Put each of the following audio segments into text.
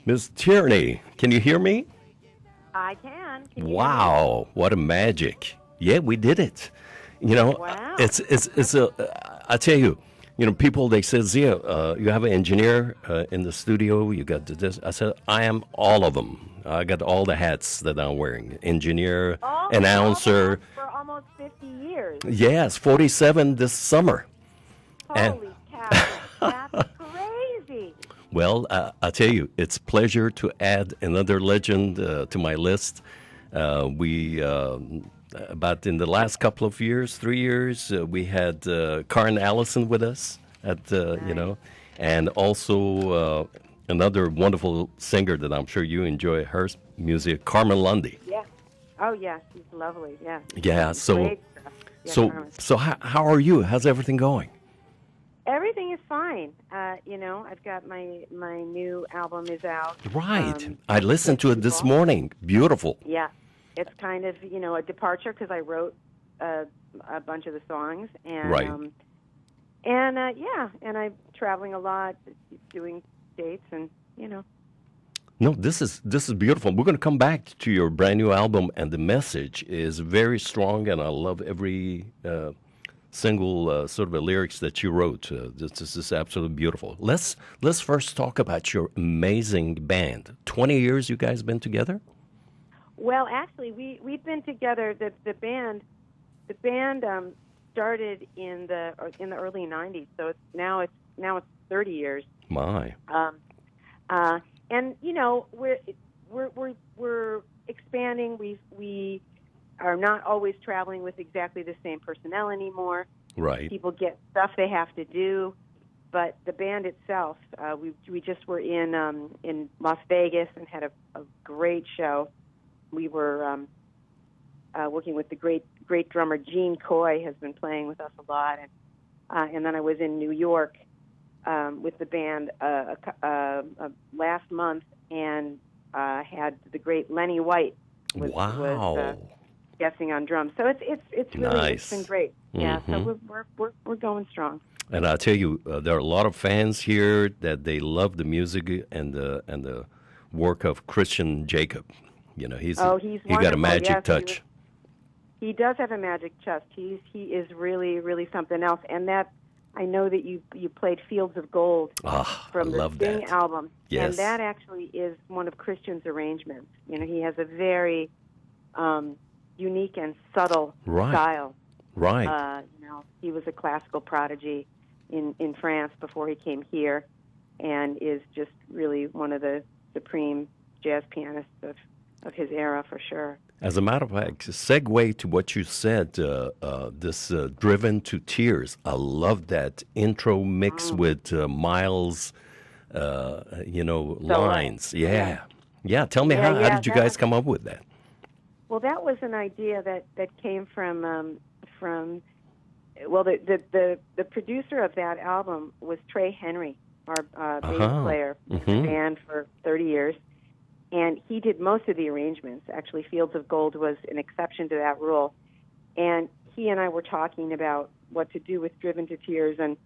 Miss Tierney, can you hear me? I can. Can you hear me? Wow, what a magic. Yeah, we did it. You know, Wow. it's a, I tell you, people, they say, Zia, you have an engineer in the studio, you got this. I said, I am all of them. I got all the hats that I'm wearing. Engineer, All the announcer. hats for almost 50 years. Yes, 47 this summer. And Holy cow. That's crazy. well, I tell you, it's a pleasure to add another legend to my list. We about in the last couple of years, 3 years, we had Karen Allison with us Nice. and also another wonderful singer that I'm sure you enjoy her music, Carmen Lundy. Yeah. Oh, yeah. She's lovely. Yeah. Yeah. So Great stuff. Yeah, so Carmen. so how are you? How's everything going? Everything is fine. I've got my new album is out. Right. I listened With to it this people. morning. Beautiful. Yeah. It's kind of, a departure because I wrote a bunch of the songs. And, Right. And I'm traveling a lot, doing dates and. No, this is beautiful. We're going to come back to your brand new album, and the message is very strong, and I love every single sort of lyrics that you wrote. This is absolutely beautiful. Let's first talk about your amazing band. 20 years you guys been together? Well, actually, we've been together. The band started in the early '90s, so it's 30 years. My. And we're expanding. We are not always traveling with exactly the same personnel anymore. Right. People get stuff they have to do, but the band itself, we just were in Las Vegas and had a great show. We were working with the great drummer Gene Coy has been playing with us a lot, and then I was in New York with the band last month and had the great Lenny White was Wow. guessing on drums. So it's really Nice. it's been great. Yeah, Mhm. so we're going strong. And I tell you, there are a lot of fans here that they love the music and the work of Christian Jacob. He's He's he got a wonderful. magic Yes, touch. He does have a magic chest. He is really something else. And that I know that you played Fields of Gold Ah, I from the love Sting that. album, Yes. and that actually is one of Christian's arrangements. He has a very unique and subtle Right. style. Right. He was a classical prodigy in France before he came here, and is just really one of the supreme jazz pianists of his era for sure. As a matter of fact, segue to what you said, this Driven to Tears. I love that intro mix with Miles, lines. Yeah. Yeah, tell me, how did you guys come up with that? Well, that was an idea that came from the producer of that album was Trey Henry, our bass player in the band for 30 years. And he did most of the arrangements. Actually, Fields of Gold was an exception to that rule. And he and I were talking about what to do with Driven to Tears, and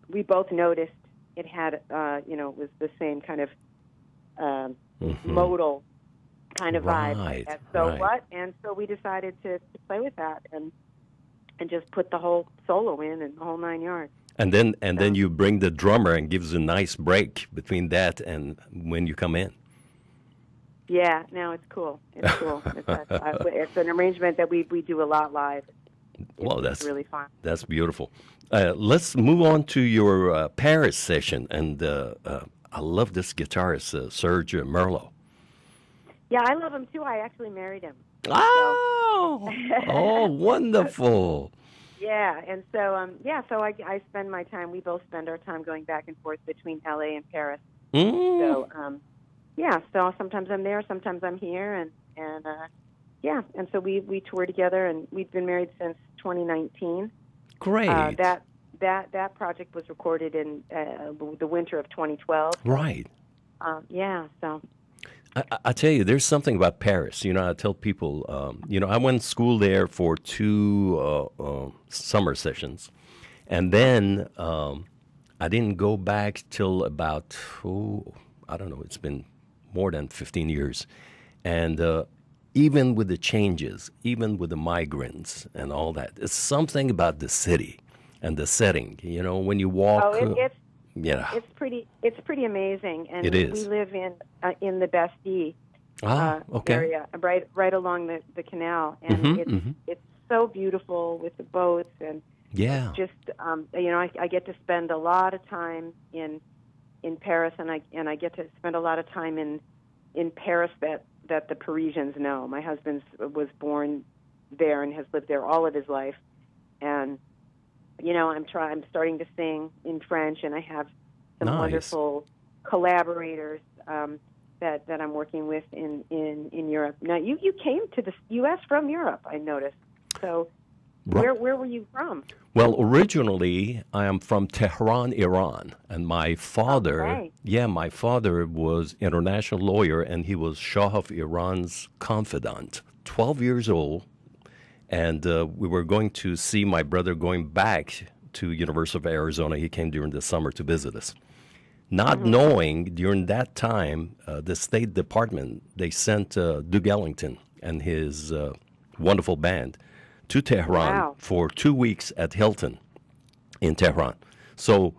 we both noticed it had, it was the same kind of modal kind of Right, vibe. And so right. what? And so we decided to play with that and just put the whole solo in and the whole 9 yards. And then you bring the drummer and gives a nice break between that and when you come in. Yeah, no, it's cool. It's cool. It's an arrangement that we do a lot live. Well, It's really fun. That's beautiful. Let's move on to your Paris session, and I love this guitarist, Serge Merlot. Yeah, I love him too. I actually married him. Oh, wonderful. Yeah, and so so I spend my time. We both spend our time going back and forth between LA and Paris. Mm. So so sometimes I'm there, sometimes I'm here, and so we tour together, and we've been married since 2019. Great. That project was recorded in the winter of 2012. Right. So. I tell you, there's something about Paris. I tell people, I went to school there for 2 summer sessions. And then I didn't go back till about, I don't know, it's been more than 15 years. And even with the changes, even with the migrants and all that, it's something about the city and the setting. You know, when you walk. Oh, Yeah, it's pretty amazing, and it is. we live in the Bastille Okay. area, right along the canal, and it's so beautiful with the boats, and Yeah. just I get to spend a lot of time in Paris, and I get to spend a lot of time in Paris that the Parisians know. My husband was born there and has lived there all of his life, and I'm starting to sing in French, and I have some Nice. wonderful collaborators that I'm working with in Europe. Now, you came to the U.S. from Europe, I noticed. So, where were you from? Well, originally I am from Tehran, Iran, and my father, my father was international lawyer, and he was Shah of Iran's confidant. 12 years old, and we were going to see my brother going back to University of Arizona. He came during the summer to visit us. Not knowing during that time, the State Department, they sent Duke Ellington and his wonderful band to Tehran for 2 weeks at Hilton in Tehran. So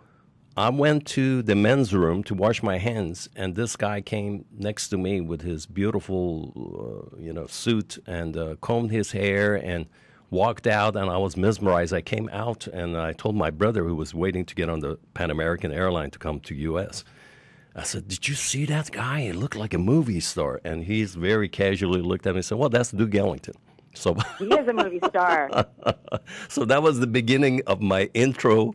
I went to the men's room to wash my hands, and this guy came next to me with his beautiful, suit and combed his hair and walked out, and I was mesmerized. I came out, and I told my brother, who was waiting to get on the Pan American airline to come to U.S., I said, "Did you see that guy? He looked like a movie star." And he's very casually looked at me and said, "Well, that's Duke Ellington." So he is a movie star. So that was the beginning of my intro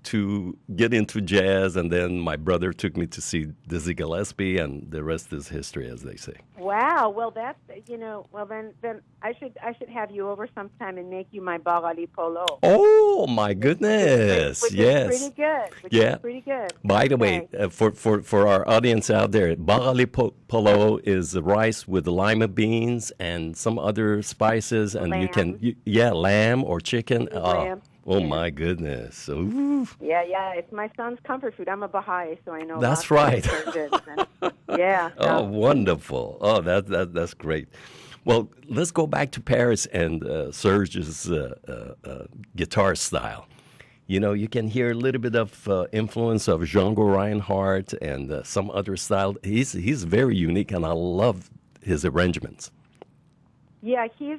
to get into jazz, and then my brother took me to see Dizzy Gillespie, and the rest is history, as they say. Wow. Well, that's then I should have you over sometime and make you my Barali Polo. Oh my goodness! Which Yes, is pretty good. Yeah. Pretty good. By the way, for our audience out there, Barali Polo is rice with lima beans and some other spices, and Lamb. you can lamb or chicken. Lamb. Oh my goodness! Ooh. Yeah. It's my son's comfort food. I'm a Baha'i, so I know. That's right. Yeah. Oh, wonderful! Oh, that's great. Well, let's go back to Paris and Serge's guitar style. You know, you can hear a little bit of influence of Django Reinhardt and some other style. He's very unique, and I love his arrangements. Yeah, he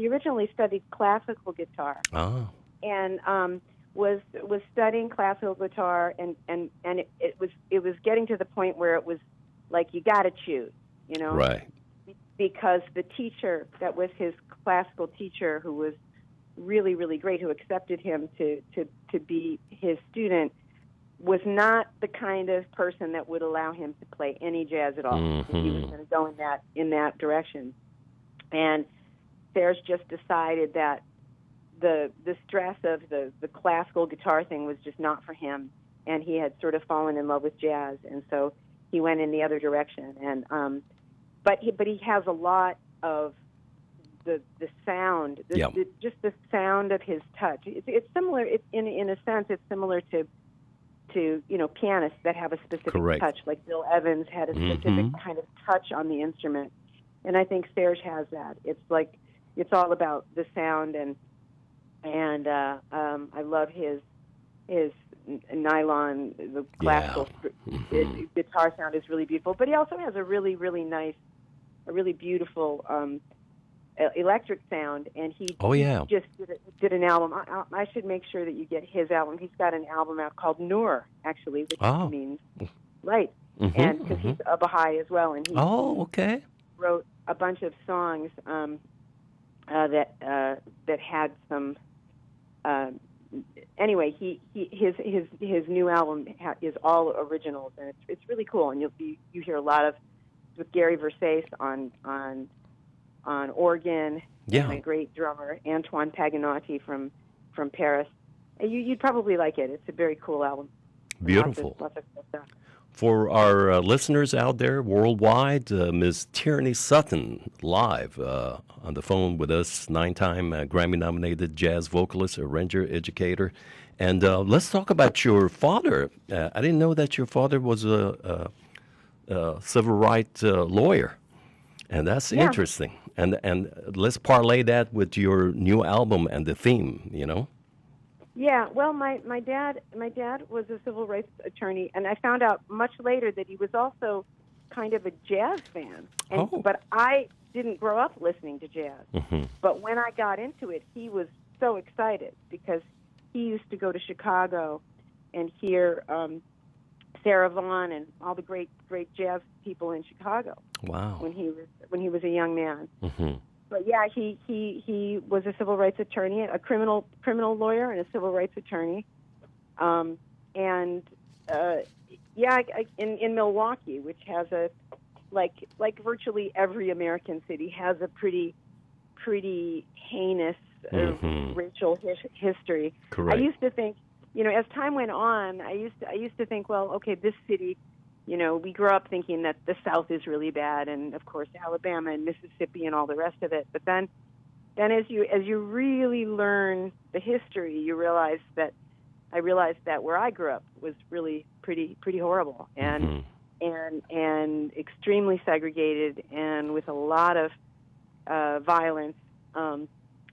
originally studied classical guitar. Oh. And was studying classical guitar, and it was getting to the point where it was like you got to choose, Right. Because the teacher that was his classical teacher, who was really, really great, who accepted him to be his student, was not the kind of person that would allow him to play any jazz at all. Mm-hmm. He was going to go in that direction. And Serge just decided that the stress of the classical guitar thing was just not for him, and he had sort of fallen in love with jazz, and so he went in the other direction. And but he has a lot of the sound, just the sound of his touch. It's similar. In a sense, it's similar to pianists that have a specific touch, like Bill Evans had a specific kind of touch on the instrument, and I think Serge has that. It's all about the sound, and I love his nylon, the classical guitar sound is really beautiful. But he also has a really, really nice, a really beautiful electric sound, and he just did an album. I should make sure that you get his album. He's got an album out called Noor, actually, which means light, and because he's a Baha'i as well, and he wrote a bunch of songs that had some. Anyway, his new album is all originals, and it's really cool. And you hear a lot of with Gary Versace on organ, and a great drummer, Antoine Paganotti from Paris. And you'd probably like it. It's a very cool album. Beautiful. Lots of cool stuff. For our listeners out there worldwide, Ms. Tierney Sutton, live on the phone with us, 9-time Grammy-nominated jazz vocalist, arranger, educator, And let's talk about your father. I didn't know that your father was a civil rights lawyer, and that's Yeah. interesting. And let's parlay that with your new album and the theme. Yeah, well, my dad was a civil rights attorney, and I found out much later that he was also kind of a jazz fan. But I didn't grow up listening to jazz. Mm-hmm. But when I got into it, he was so excited because he used to go to Chicago and hear Sarah Vaughan and all the great jazz people in Chicago. Wow. When he was a young man. Mm-hmm. But yeah, he was a civil rights attorney, a criminal lawyer, and a civil rights attorney, in Milwaukee, which has a like virtually every American city has a pretty heinous racial history. Correct. I used to think, as time went on, I used to think, well, okay, this city. We grew up thinking that the South is really bad, and of course Alabama and Mississippi and all the rest of it. But then as you really learn the history, I realized that where I grew up was really pretty horrible and extremely segregated and with a lot of violence. And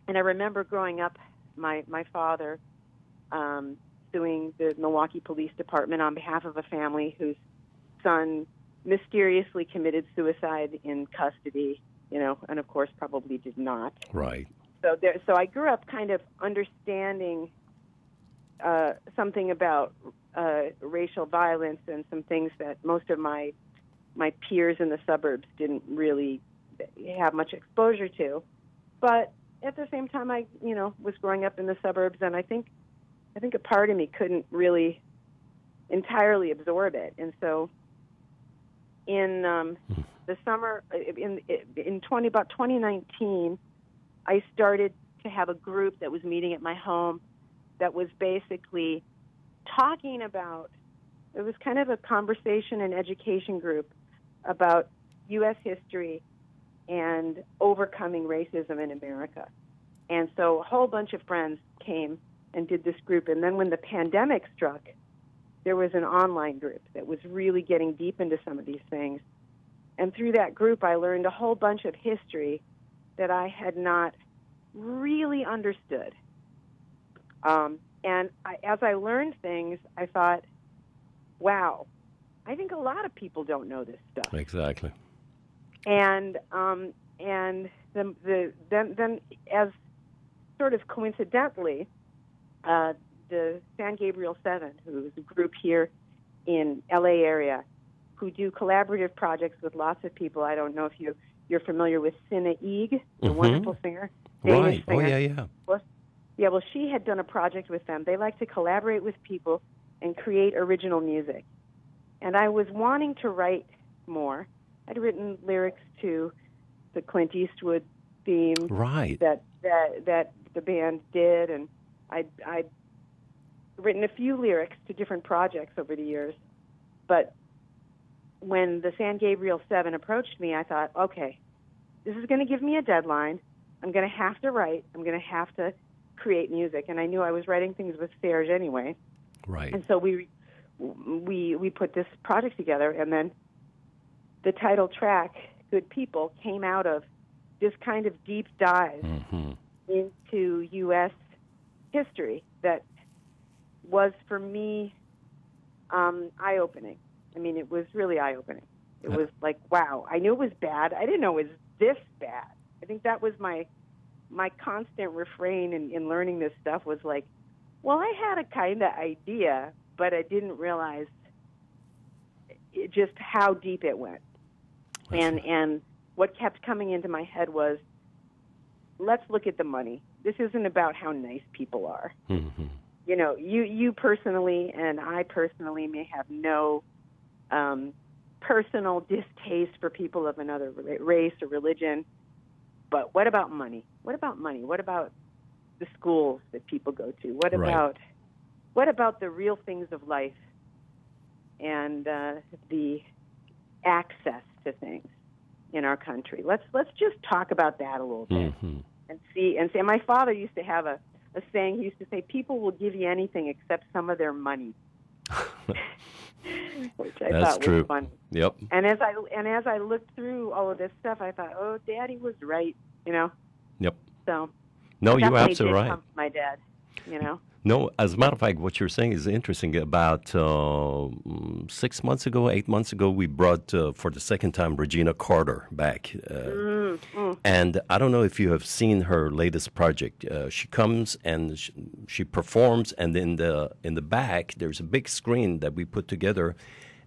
I remember growing up, my father suing the Milwaukee Police Department on behalf of a family whose son mysteriously committed suicide in custody, and of course probably did not. Right. So I grew up kind of understanding something about racial violence and some things that most of my peers in the suburbs didn't really have much exposure to. But at the same time, I was growing up in the suburbs, and I think a part of me couldn't really entirely absorb it, and so. In the summer, about 2019, I started to have a group that was meeting at my home that was basically talking about, it was kind of a conversation and education group about U.S. history and overcoming racism in America. And so a whole bunch of friends came and did this group. And then when the pandemic struck, there was an online group that was really getting deep into some of these things. And through that group, I learned a whole bunch of history that I had not really understood. As I learned things, I thought, wow, I think a lot of people don't know this stuff. Exactly. And then as sort of coincidentally, the San Gabriel 7, who is a group here in L.A. area, who do collaborative projects with lots of people. I don't know if you're familiar with Sinna Eeg, the wonderful singer, Danish singer. Oh, yeah. Well, she had done a project with them. They like to collaborate with people and create original music. And I was wanting to write more. I'd written lyrics to the Clint Eastwood theme that the band did, and I'd written a few lyrics to different projects over the years. But when the San Gabriel 7 approached me, I thought, okay, this is going to give me a deadline. I'm going to have to write. I'm going to have to create music. And I knew I was writing things with Serge anyway. Right. And so we put this project together, and then the title track, Good People, came out of this kind of deep dive into U.S. history that was, for me, eye-opening. I mean, it was really eye-opening. It was like, wow, I knew it was bad. I didn't know it was this bad. I think that was my constant refrain in learning this stuff was like, well, I had a kind of idea, but I didn't realize just how deep it went. And what kept coming into my head was, let's look at the money. This isn't about how nice people are. Mm-hmm. You know, you personally and I personally may have no personal distaste for people of another race or religion, but what about money? What about money? What about the schools that people go to? What about the real things of life and the access to things in our country? Let's just talk about that a little bit and see. And my father used to have a a saying he used to say, people will give you anything except some of their money. Which I That's thought true. was funny. Yep. And as I looked through all of this stuff, I thought, oh, Daddy was right, Yep. So No, you're definitely absolutely did right. come from my dad, No, as a matter of fact, what you're saying is interesting. About 6 months ago, 8 months ago, we brought for the second time Regina Carter back. And I don't know if you have seen her latest project. She comes and she performs, and in the back, there's a big screen that we put together,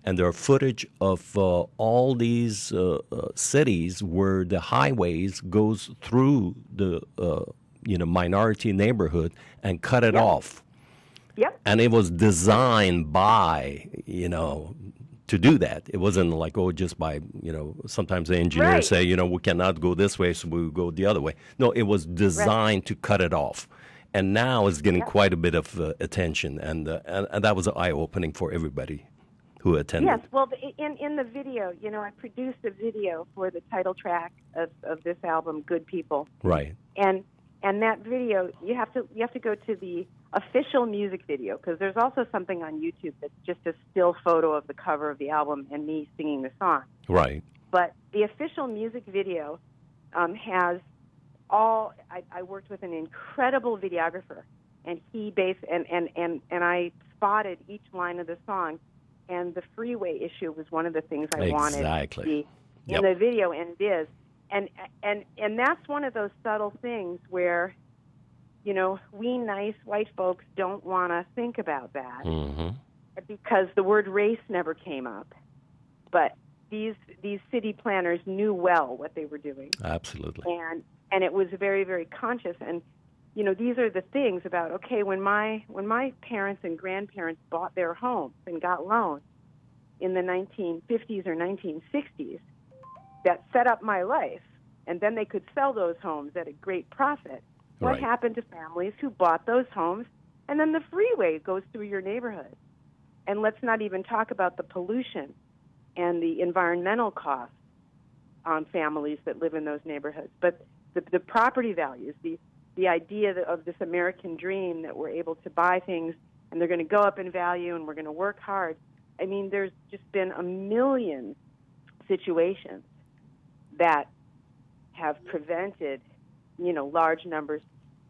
and there are footage of all these cities where the highways goes through the minority neighborhood and cut it off. Yep. And it was designed by, to do that. It wasn't like, just by, sometimes the engineers Right. say, we cannot go this way, so we go the other way. No, it was designed to cut it off. And now it's getting quite a bit of attention. And that was eye-opening for everybody who attended. Yes, well, in the video, I produced a video for the title track of this album, Good People. Right. And that video, you have to go to the official music video, because there's also something on YouTube that's just a still photo of the cover of the album and me singing the song. Right. But the official music video has all. I worked with an incredible videographer, and and I spotted each line of the song, and the freeway issue was one of the things I wanted to be in the video, and it is. And that's one of those subtle things where, we nice white folks don't want to think about that because the word race never came up. But these city planners knew well what they were doing. Absolutely. And it was very, very conscious. And, these are the things about, okay, when my parents and grandparents bought their homes and got loans in the 1950s or 1960s, that set up my life, and then they could sell those homes at a great profit. What happened to families who bought those homes, and then the freeway goes through your neighborhood? And let's not even talk about the pollution and the environmental costs on families that live in those neighborhoods. But the property values, the idea of this American dream that we're able to buy things, and they're going to go up in value, and we're going to work hard. I mean, there's just been a million situations that have prevented, large numbers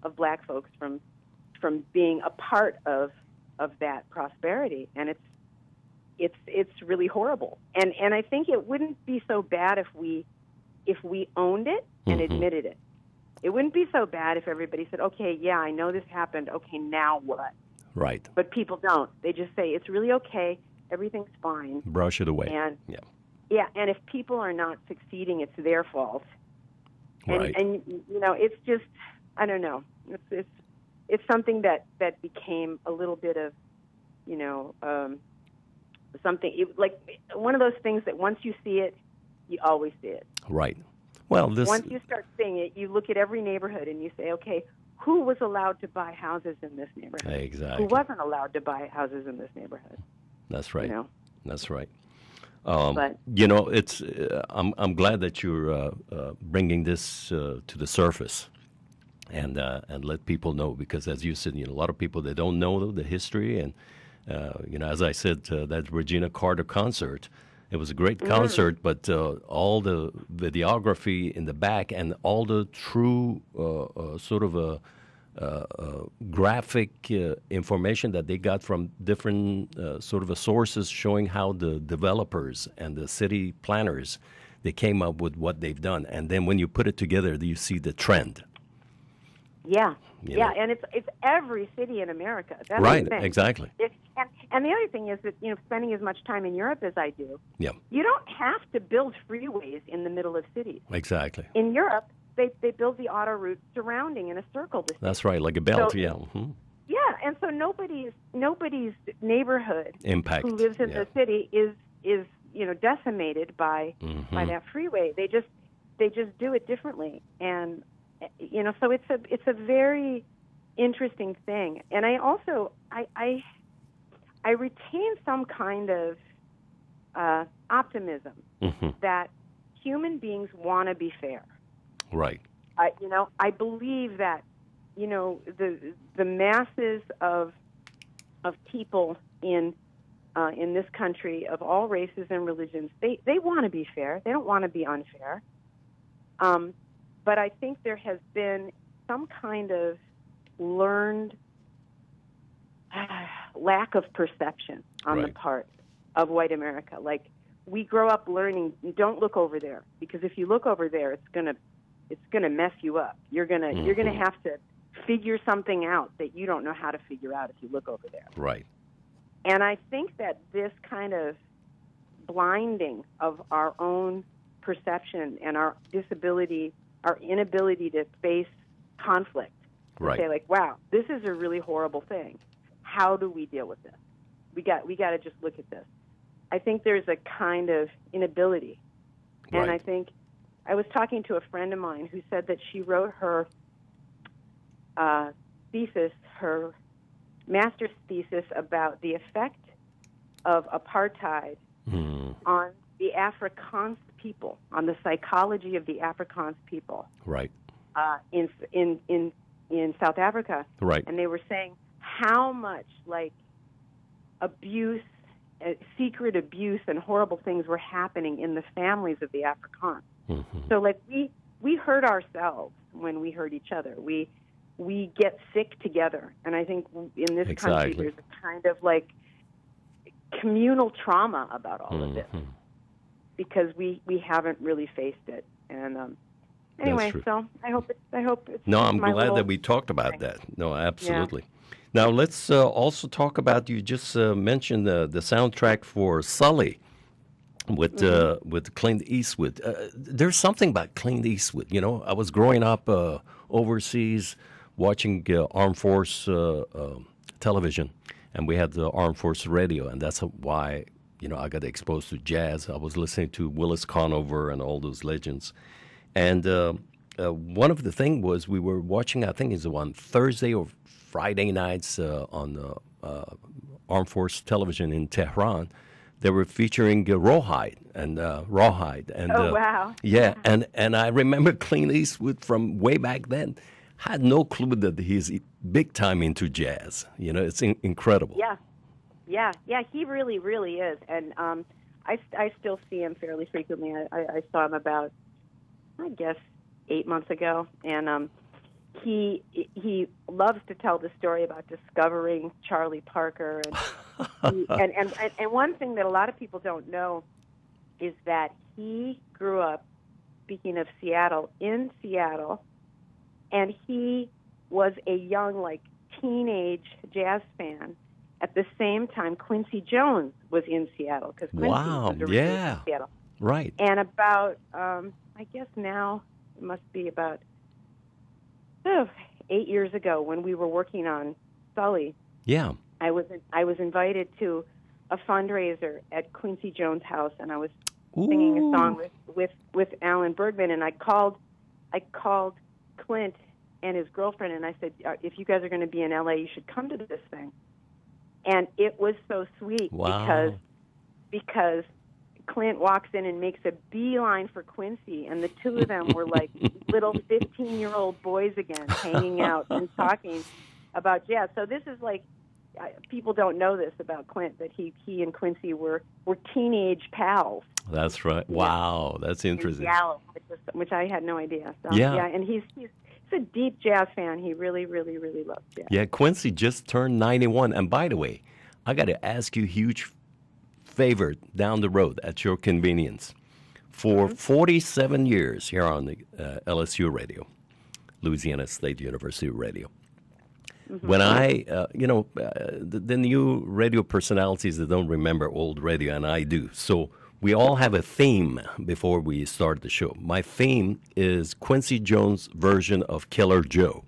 of black folks from being a part of that prosperity, and it's really horrible. And I think it wouldn't be so bad if we owned it and admitted it. It wouldn't be so bad if everybody said, "Okay, yeah, I know this happened. Okay, now what?" Right. But people don't. They just say it's really okay. Everything's fine. Brush it away. And and if people are not succeeding, it's their fault. And it's just, I don't know. It's something that became a little bit of, something like one of those things that once you see it, you always see it. Right. Well, once you start seeing it, you look at every neighborhood and you say, okay, who was allowed to buy houses in this neighborhood? Exactly. Who wasn't allowed to buy houses in this neighborhood? That's right. That's right. But it's. I'm glad that you're bringing this to the surface, and let people know, because, as you said, a lot of people, they don't know the history, and as I said, that Regina Carter concert, it was a great concert, but all the videography in the back and all the true sort of graphic information that they got from different sort of sources, showing how the developers and the city planners, they came up with what they've done. And then when you put it together, you see the trend. Yeah, and it's every city in America. That's right, the thing. Exactly. And the other thing is that, spending as much time in Europe as I do, you don't have to build freeways in the middle of cities. Exactly. In Europe, they build the auto routes surrounding in a circle. That's right, like a belt, Yeah, and so nobody's neighborhood impact who lives in the city is decimated by that freeway. They just do it differently, and so it's a very interesting thing. And I also I retain some kind of optimism that human beings want to be fair. Right. I believe that the masses of people in this country of all races and religions, they want to be fair. They don't want to be unfair. But I think there has been some kind of learned lack of perception on the part of white America. Like, we grow up learning, don't look over there, because if you look over there, it's gonna mess you up. You're gonna have to figure something out that you don't know how to figure out if you look over there. Right. And I think that this kind of blinding of our own perception and our inability to face conflict, to say, like, wow, this is a really horrible thing. How do we deal with this? We got to just look at this. I think there's a kind of inability. And I think I was talking to a friend of mine who said that she wrote her thesis, her master's thesis, about the effect of apartheid on the Afrikaans people, on the psychology of the Afrikaans people, in South Africa, and they were saying how much abuse, secret abuse, and horrible things were happening in the families of the Afrikaans. So we hurt ourselves when we hurt each other. We get sick together, and I think in this country there's a kind of communal trauma about all of this, because we haven't really faced it. And anyway, so I hope it's no, I'm glad that we talked about that. No, absolutely. Yeah. Now let's also talk about, you just mentioned the soundtrack for Sully with Clint Eastwood. There's something about Clint Eastwood. I was growing up overseas watching Armed Force television, and we had the Armed Force radio, and that's why I got exposed to jazz. I was listening to Willis Conover and all those legends. And one of the things was we were watching, I think it's on Thursday or Friday nights on Armed Force television in Tehran. They were featuring Rawhide. And wow. Yeah, and I remember Clint Eastwood from way back then. I had no clue that he's big time into jazz. It's incredible. Yeah, he really, really is. And I still see him fairly frequently. I saw him about, I guess, 8 months ago, and he loves to tell the story about discovering Charlie Parker, and one thing that a lot of people don't know is that he grew up, speaking of Seattle, in Seattle, and he was a young, teenage jazz fan at the same time Quincy Jones was in Seattle, because Quincy was originally in Seattle. Right. And about, I guess now it must be about 8 years ago, when we were working on Sully. Yeah. I was invited to a fundraiser at Quincy Jones' house, and I was singing a song with Alan Bergman, and I called Clint and his girlfriend, and I said, if you guys are going to be in LA, you should come to this thing. And it was so sweet. Wow. because Clint walks in and makes a beeline for Quincy, and the two of them were like little 15-year-old boys again, hanging out and talking about jazz. So this is people don't know this about Clint, that he and Quincy were teenage pals. That's right. Wow, that's interesting. Yeah, which I had no idea. So, and he's a deep jazz fan. He really, really, really loves jazz. Yeah, Quincy just turned 91. And by the way, I got to ask you a huge favor down the road at your convenience. For 47 years here on the LSU radio, Louisiana State University radio, when I, the new radio personalities that don't remember old radio, and I do. So we all have a theme before we start the show. My theme is Quincy Jones' version of Killer Joe.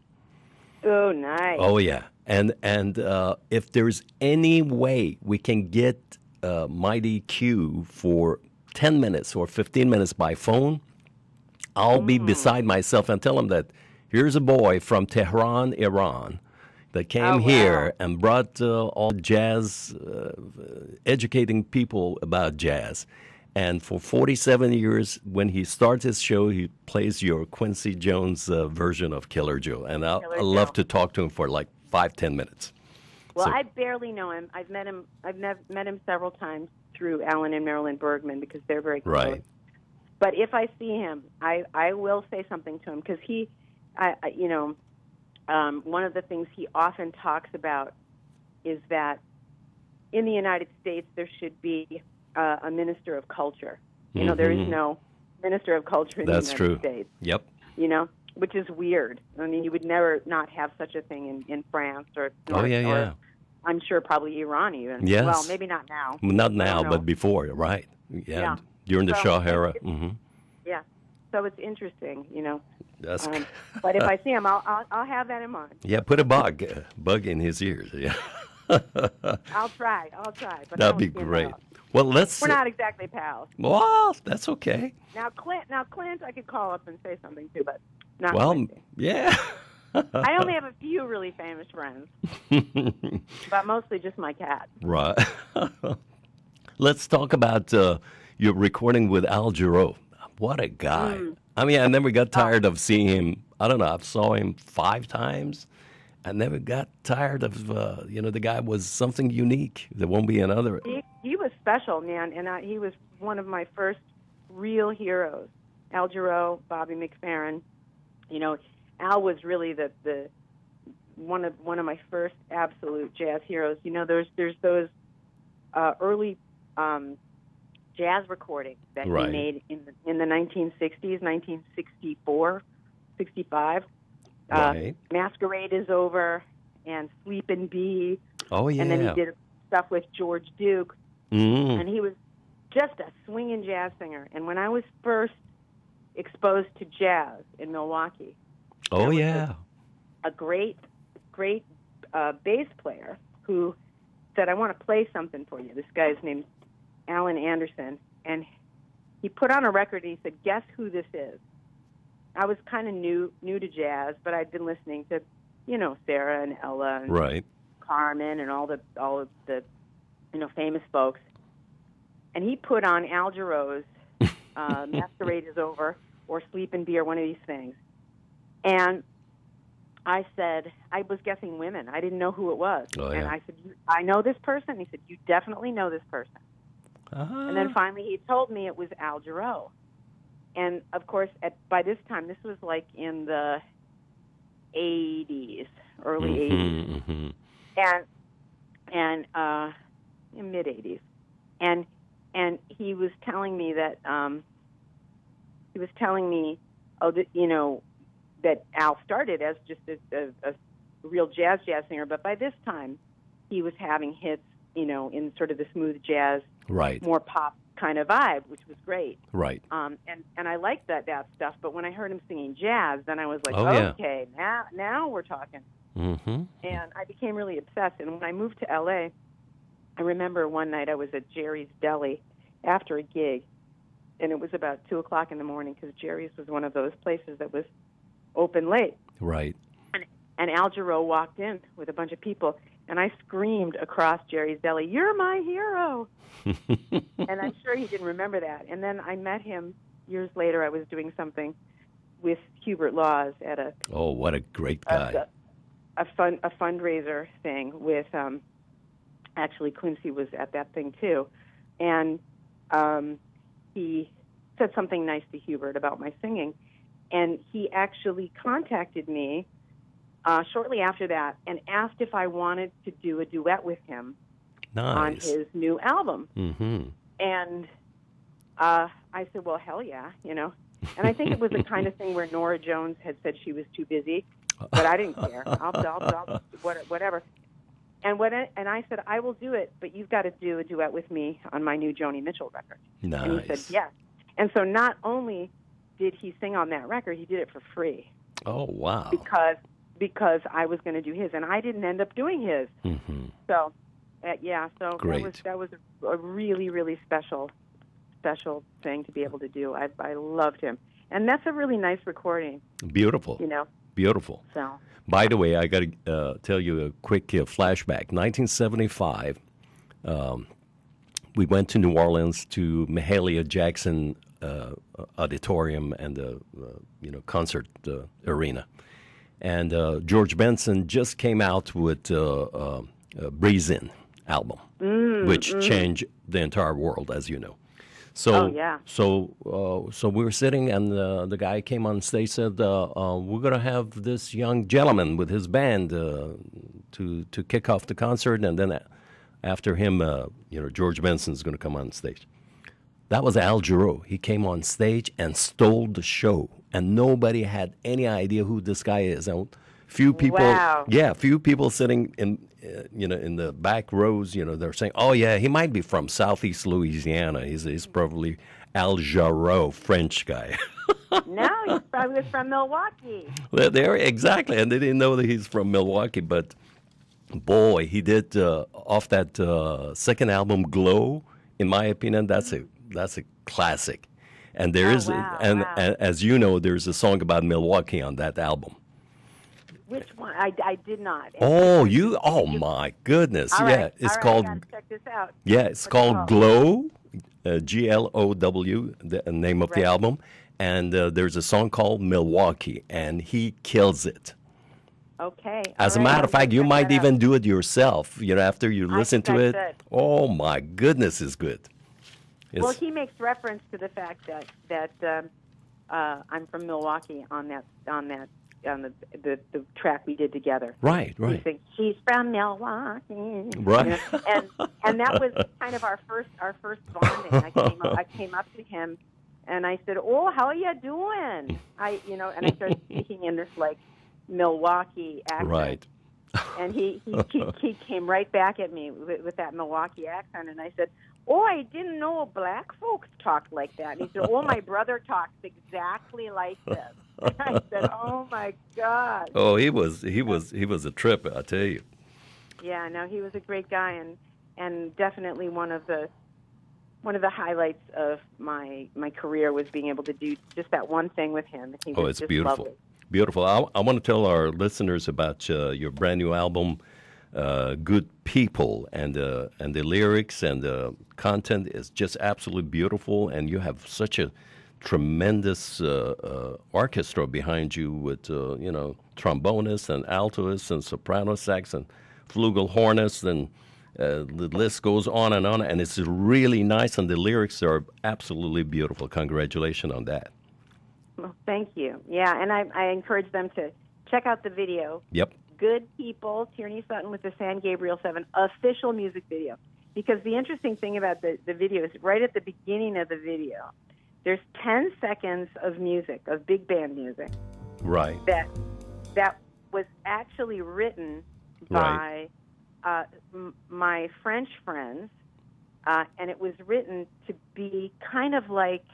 Oh, nice. Oh, yeah. And if there's any way we can get Mighty Q for 10 minutes or 15 minutes by phone, I'll be beside myself and tell him that here's a boy from Tehran, Iran, that came here and brought all jazz, educating people about jazz. And for 47 years, when he starts his show, he plays your Quincy Jones version of Killer Joe. And I love to talk to him for like 5-10 minutes. Well, So- I barely know him. I've met him. Met him several times through Alan and Marilyn Bergman because they're very close. Right. But if I see him, I will say something to him because one of the things he often talks about is that in the United States there should be a minister of culture. You know, there is no minister of culture in That's the United true. States. Yep. You know, which is weird. I mean, you would never not have such a thing in France or Yeah. I'm sure probably Iran even. Yes. Well, maybe not now. Not I now, don't know. but before, right? Yeah. During the So, Shah era. Yeah. So it's interesting, you know. That's But if I see him, I'll have that in mind. yeah. Put a bug in his ears. Yeah. I'll try. But I That'd be won't stand great. up. Well, let's. We're not exactly pals. Well, that's okay. Now, Clint, I could call up and say something too, but not Well, Quincy. yeah. I only have a few really famous friends, but mostly just my cat. Right. Let's talk about your recording with Al Jarreau. What a guy. I mean, I never got tired of seeing him. I don't know. I saw him 5 times. I never got tired of, the guy was something unique. There won't be another. He was special, man, and he was one of my first real heroes. Al Jarreau, Bobby McFerrin. You know, Al was really the one of my first absolute jazz heroes. You know, there's those early jazz recordings that Right. he made in the 1960s, 1964, 65. Right. Masquerade is Over and Sleep and Be. Oh, yeah. And then he did stuff with George Duke. And he was just a swinging jazz singer. And when I was first exposed to jazz in Milwaukee, Oh, yeah. a great bass player who said, I want to play something for you. This guy's named Alan Anderson. And he put on a record and he said, guess who this is? I was kind of new to jazz, but I'd been listening to, Sarah and Ella and Right. Carmen and all of the famous folks. And he put on Al Jarreau's Masquerade is Over or Sleep and Be or one of these things. And I said, I was guessing women. I didn't know who it was. Oh, yeah. And I said, I know this person? He said, you definitely know this person. And then finally he told me it was Al Jarreau. And, of course, by this time, this was like in the 80s, early 80s. And mid-80s. And he was telling me that, that Al started as just a real jazz singer, but by this time he was having hits, in sort of the smooth jazz, Right. more pop kind of vibe, which was great. Right. And I liked that stuff, but when I heard him singing jazz, then I was like, Oh, yeah. okay, now we're talking. And I became really obsessed. And when I moved to L.A., I remember one night I was at Jerry's Deli after a gig, and it was about 2 o'clock in the morning because Jerry's was one of those places that was open late. Right. And Al Jarreau walked in with a bunch of people, and I screamed across Jerry's Deli, "You're my hero!" And I'm sure he didn't remember that. And then I met him years later. I was doing something with Hubert Laws at Oh, what a great guy. a fundraiser thing with actually Quincy was at that thing too, and he said something nice to Hubert about my singing, and he actually contacted me shortly after that and asked if I wanted to do a duet with him on Nice. his new album. And I said, well, hell yeah, And I think it was the kind of thing where Nora Jones had said she was too busy, but I didn't care. I'll whatever. And I said, I will do it, but you've got to do a duet with me on my new Joni Mitchell record. Nice. And he said, yes. And so not only did he sing on that record, he did it for free. Oh, wow. Because I was going to do his, and I didn't end up doing his. So, so Great. that was a really, really special thing to be able to do. I loved him, and that's a really nice recording. Beautiful. Beautiful. So, by the way, I got to tell you a quick flashback. 1975, we went to New Orleans to Mahalia Jackson Auditorium and the concert arena. And George Benson just came out with Breeze In album, which changed the entire world, as you know. So, so we were sitting, and the guy came on stage, said, "We're going to have this young gentleman with his band to kick off the concert, and then after him, George Benson's going to come on stage." That was Al Jarreau. He came on stage and stole the show, and nobody had any idea who this guy is. And few people sitting in the back rows, they're saying, "Oh yeah, he might be from Southeast Louisiana. He's probably Al Jarreau, French guy." No, he probably was from Milwaukee. Well, exactly, and they didn't know that he's from Milwaukee. But boy, he did off that second album, Glow. In my opinion, that's a classic. And there is, as you know, there's a song about Milwaukee on that album. Which one? I did not. Oh my goodness. All yeah, right. it's All called. Right, I gotta check this out. Yeah, it's called Glow, Glow, the name of the album. And there's a song called Milwaukee, and he kills it. Okay. As a matter of fact, you might even do it yourself, after you listen to it. Should. Oh my goodness, it's good. Well, he makes reference to the fact that I'm from Milwaukee on the track we did together. Right. He thinks she's from Milwaukee. Right. And that was kind of our first bonding. I came up to him and I said, "Oh, how are you doing?" And I started speaking in this like Milwaukee accent. Right. And he came right back at me with that Milwaukee accent, and I said, "Oh, I didn't know black folks talked like that." And he said, "Oh, my brother talks exactly like this." And I said, "Oh my God." Oh, he was a trip, I tell you. Yeah, no, he was a great guy, and definitely one of the highlights of my career was being able to do just that one thing with him. He was it's just beautiful. Lovely. Beautiful. I want to tell our listeners about your brand new album, Good People, and the lyrics and the content is just absolutely beautiful, and you have such a tremendous orchestra behind you with trombonists and altoists and soprano sax and flugelhornists, and the list goes on, and it's really nice, and the lyrics are absolutely beautiful. Congratulations on that. Well, thank you. Yeah, and I encourage them to check out the video. Yep. Good People, Tierney Sutton with the San Gabriel 7 official music video. Because the interesting thing about the video is right at the beginning of the video, there's 10 seconds of music, of big band music. Right. That was actually written by my French friends, and it was written to be kind of like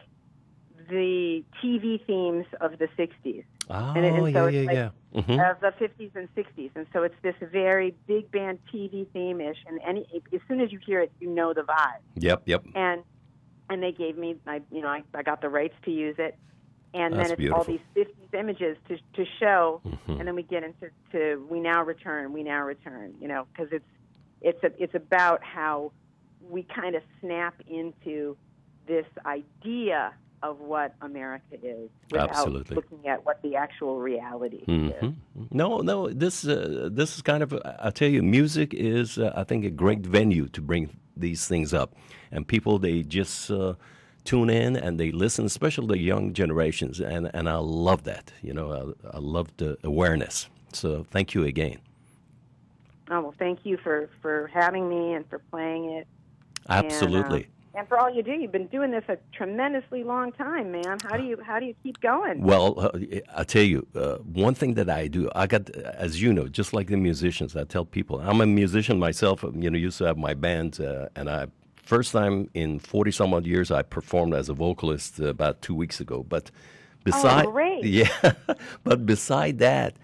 the TV themes of the 60s. Oh, yeah. Mm-hmm. Of the 50s and 60s. And so it's this very big band TV theme-ish, and as soon as you hear it, you know the vibe. Yep. And they gave me, I got the rights to use it. And That's then it's beautiful. all these 50s images to show, mm-hmm. and then we get into We Now Return, because it's about how we kind of snap into this idea of what America is without Absolutely. looking at what the actual reality mm-hmm. is. No, this is kind of, I tell you, music is, I think, a great venue to bring these things up. And people, they just tune in and they listen, especially the young generations. And I love that. I love the awareness. So thank you again. Oh, well, thank you for having me and for playing it. Absolutely. And for all you do, you've been doing this a tremendously long time, man. How do you keep going? Well, I tell you, one thing that I do, I got, as you know, just like the musicians, I tell people, I'm a musician myself. Used to have my band, and first time in 40 some odd years, I performed as a vocalist about 2 weeks ago. But beside, but beside that,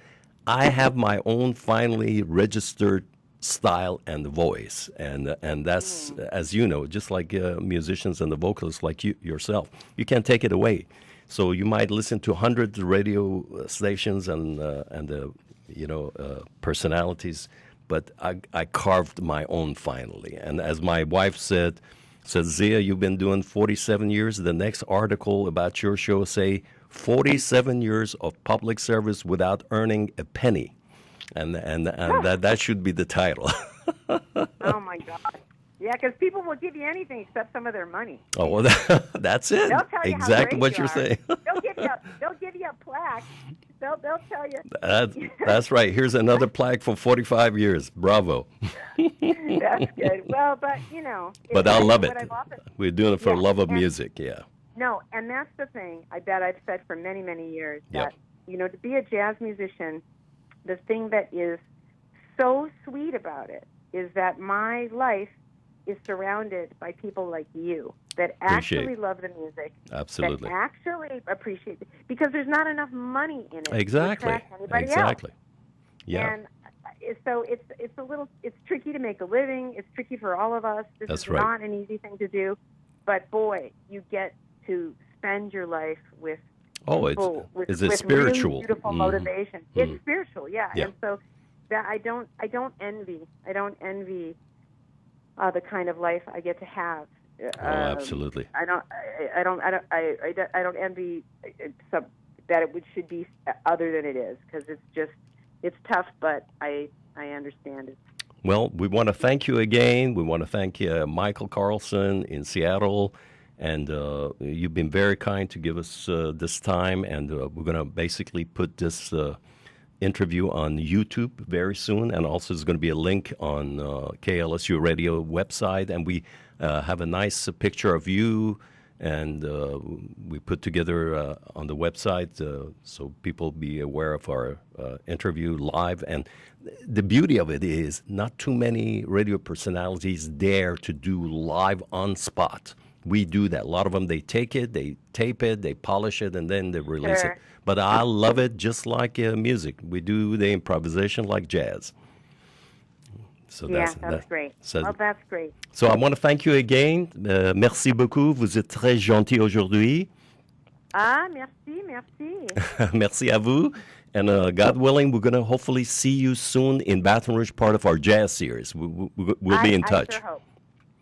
I have my own finally registered style and voice, and that's, as you know, just like musicians and the vocalists like yourself, you can't take it away. So you might listen to hundreds of radio stations and personalities, but I carved my own finally. And as my wife said, So Zia, you've been doing 47 years. The next article about your show say 47 years of public service without earning a penny, and that should be the title. Oh my God! Yeah, because people will give you anything except some of their money. Oh, well, that's it. They'll tell you Exactly how great what you you're are. saying. They'll give you a plaque. They'll tell you. That's right. Here's another plaque for 45 years. Bravo. That's good. Well, but But I love it. Often, We're doing it for love of and, music. Yeah. No, and that's the thing I bet I've said for many, many years that Yep. to be a jazz musician, the thing that is so sweet about it is that my life is surrounded by people like you that actually love the music. Absolutely. That actually appreciate it. Because there's not enough money in it Exactly. to attract anybody Exactly. else. Yeah. And so it's tricky to make a living. It's tricky for all of us. This That's is right. not an easy thing to do. But boy, you get to spend your life with people it's with spiritual. really beautiful motivation. It's spiritual, yeah. Yeah. And so that I don't envy the kind of life I get to have. Absolutely. I don't envy that it should be other than it is, because it's tough, but I understand it. Well, we want to thank you again. We want to thank Michael Carlson in Seattle. And you've been very kind to give us this time. And we're going to basically put this interview on YouTube very soon. And also there's going to be a link on KLSU Radio website. And we have a nice picture of you. And we put together on the website so people be aware of our interview live. And the beauty of it is not too many radio personalities dare to do live on spot. We do that. A lot of them, they take it, they tape it, they polish it, and then they release it. But I love it just like music. We do the improvisation like jazz. So that's great. That's great. So I want to thank you again. Merci beaucoup. Vous êtes très gentil aujourd'hui. Ah, merci. Merci à vous. And God willing, we're going to hopefully see you soon in Baton Rouge, part of our jazz series. We'll be in touch.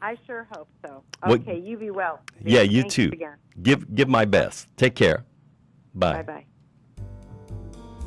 I sure hope so. Okay, you be well. Yeah, you too. Again. Give my best. Take care. Bye. Bye-bye.